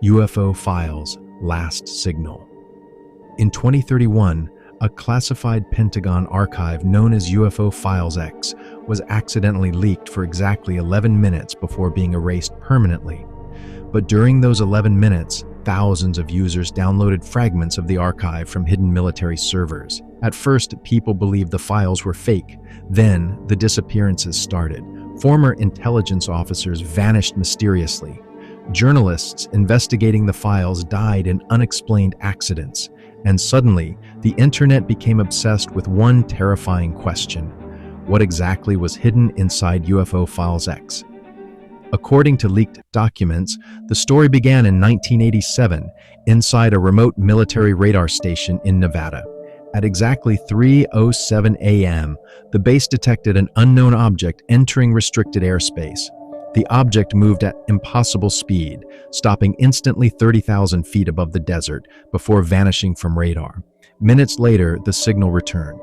UFO Files Last Signal. In 2031, a classified Pentagon archive known as UFO Files X was accidentally leaked for exactly 11 minutes before being erased permanently. But during those 11 minutes, thousands of users downloaded fragments of the archive from hidden military servers. At first, people believed the files were fake. Then, the disappearances started. Former intelligence officers vanished mysteriously. Journalists investigating the files died in unexplained accidents. And suddenly, the internet became obsessed with one terrifying question: what exactly was hidden inside UFO Files X? According to leaked documents, the story began in 1987 inside a remote military radar station in Nevada. At exactly 3:07 a.m., the base detected an unknown object entering restricted airspace. The object moved at impossible speed, stopping instantly 30,000 feet above the desert before vanishing from radar. Minutes later, the signal returned.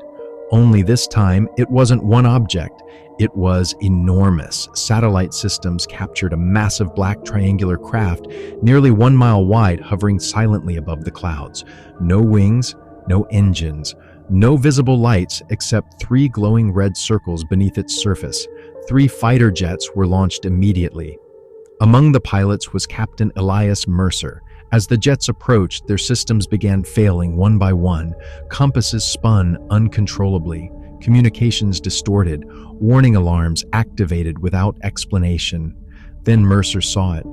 Only this time, it wasn't one object. It was enormous. Satellite systems captured a massive black triangular craft nearly 1 mile wide, hovering silently above the clouds. No wings, no engines, no visible lights except 3 glowing red circles beneath its surface. 3 fighter jets were launched immediately. Among the pilots was Captain Elias Mercer. As the jets approached, their systems began failing one by one. Compasses spun uncontrollably. Communications distorted. Warning alarms activated without explanation. Then Mercer saw it.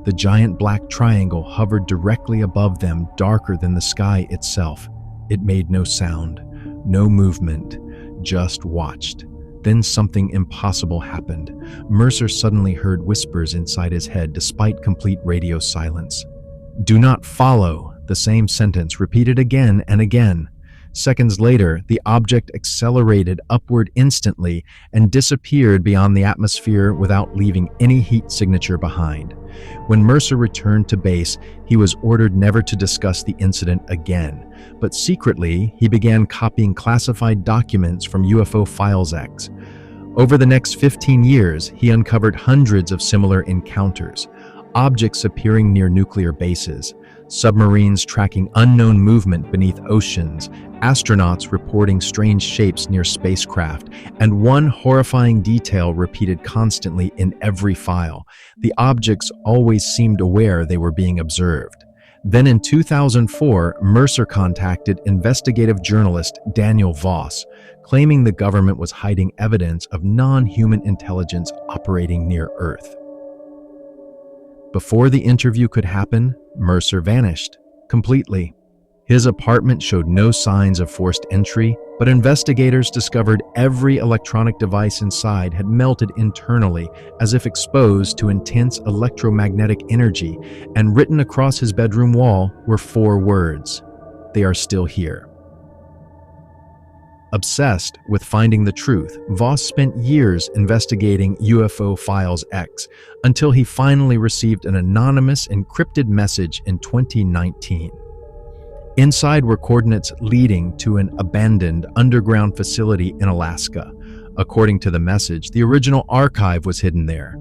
The giant black triangle hovered directly above them, darker than the sky itself. It made no sound, no movement, just watched. Then something impossible happened. Mercer suddenly heard whispers inside his head despite complete radio silence. "Do not follow," the same sentence repeated again and again. Seconds later, the object accelerated upward instantly and disappeared beyond the atmosphere without leaving any heat signature behind. When Mercer returned to base, he was ordered never to discuss the incident again. But secretly, he began copying classified documents from UFO Files X. Over the next 15 years, he uncovered hundreds of similar encounters: objects appearing near nuclear bases, submarines tracking unknown movement beneath oceans, astronauts reporting strange shapes near spacecraft, and one horrifying detail repeated constantly in every file: the objects always seemed aware they were being observed. Then in 2004, Mercer contacted investigative journalist Daniel Voss, claiming the government was hiding evidence of non-human intelligence operating near Earth. Before the interview could happen, Mercer vanished completely. His apartment showed no signs of forced entry, but investigators discovered every electronic device inside had melted internally, as if exposed to intense electromagnetic energy, and written across his bedroom wall were 4 words: "They are still here." Obsessed with finding the truth, Voss spent years investigating UFO Files X until he finally received an anonymous encrypted message in 2019. Inside were coordinates leading to an abandoned underground facility in Alaska. According to the message, the original archive was hidden there.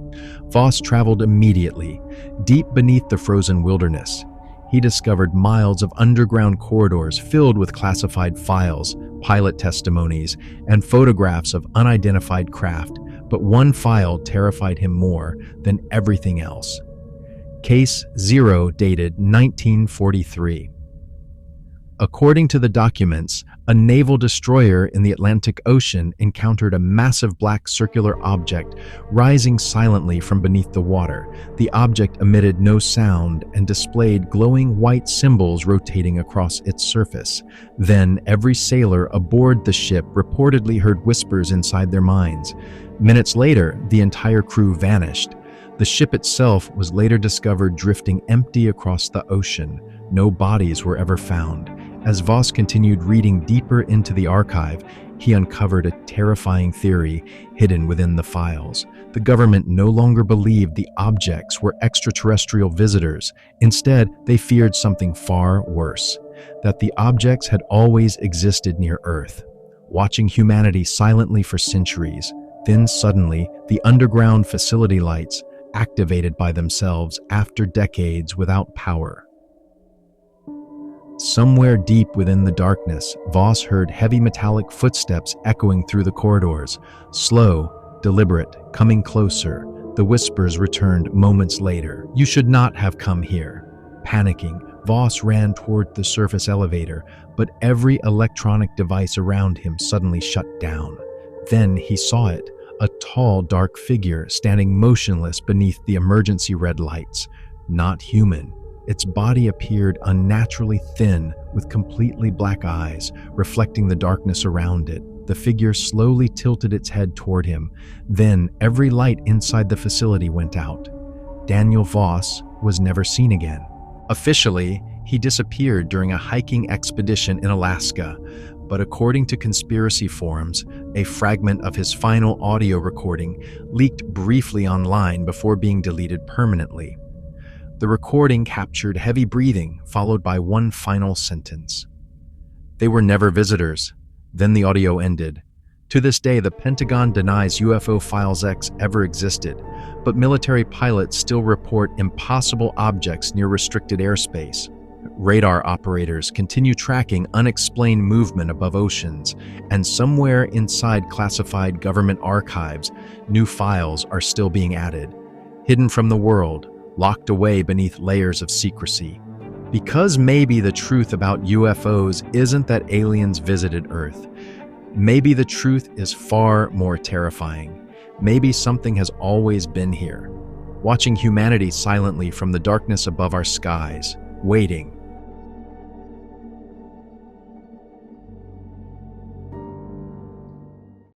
Voss traveled immediately, deep beneath the frozen wilderness. He discovered miles of underground corridors filled with classified files, pilot testimonies, and photographs of unidentified craft, but one file terrified him more than everything else. Case 0, dated 1943. According to the documents, a naval destroyer in the Atlantic Ocean encountered a massive black circular object rising silently from beneath the water. The object emitted no sound and displayed glowing white symbols rotating across its surface. Then, every sailor aboard the ship reportedly heard whispers inside their minds. Minutes later, the entire crew vanished. The ship itself was later discovered drifting empty across the ocean. No bodies were ever found. As Voss continued reading deeper into the archive, he uncovered a terrifying theory hidden within the files. The government no longer believed the objects were extraterrestrial visitors. Instead, they feared something far worse: that the objects had always existed near Earth, watching humanity silently for centuries. Then suddenly, the underground facility lights, activated by themselves after decades without power. Somewhere deep within the darkness, Voss heard heavy metallic footsteps echoing through the corridors. Slow, deliberate, coming closer. The whispers returned moments later. "You should not have come here." Panicking, Voss ran toward the surface elevator, but every electronic device around him suddenly shut down. Then he saw it, a tall, dark figure standing motionless beneath the emergency red lights. Not human. Its body appeared unnaturally thin, with completely black eyes, reflecting the darkness around it. The figure slowly tilted its head toward him. Then every light inside the facility went out. Daniel Voss was never seen again. Officially, he disappeared during a hiking expedition in Alaska, but according to conspiracy forums, a fragment of his final audio recording leaked briefly online before being deleted permanently. The recording captured heavy breathing, followed by one final sentence. "They were never visitors." Then the audio ended. To this day, the Pentagon denies UFO Files X ever existed, but military pilots still report impossible objects near restricted airspace. Radar operators continue tracking unexplained movement above oceans, and somewhere inside classified government archives, new files are still being added, hidden from the world, locked away beneath layers of secrecy. Because maybe the truth about UFOs isn't that aliens visited Earth. Maybe the truth is far more terrifying. Maybe something has always been here, watching humanity silently from the darkness above our skies, waiting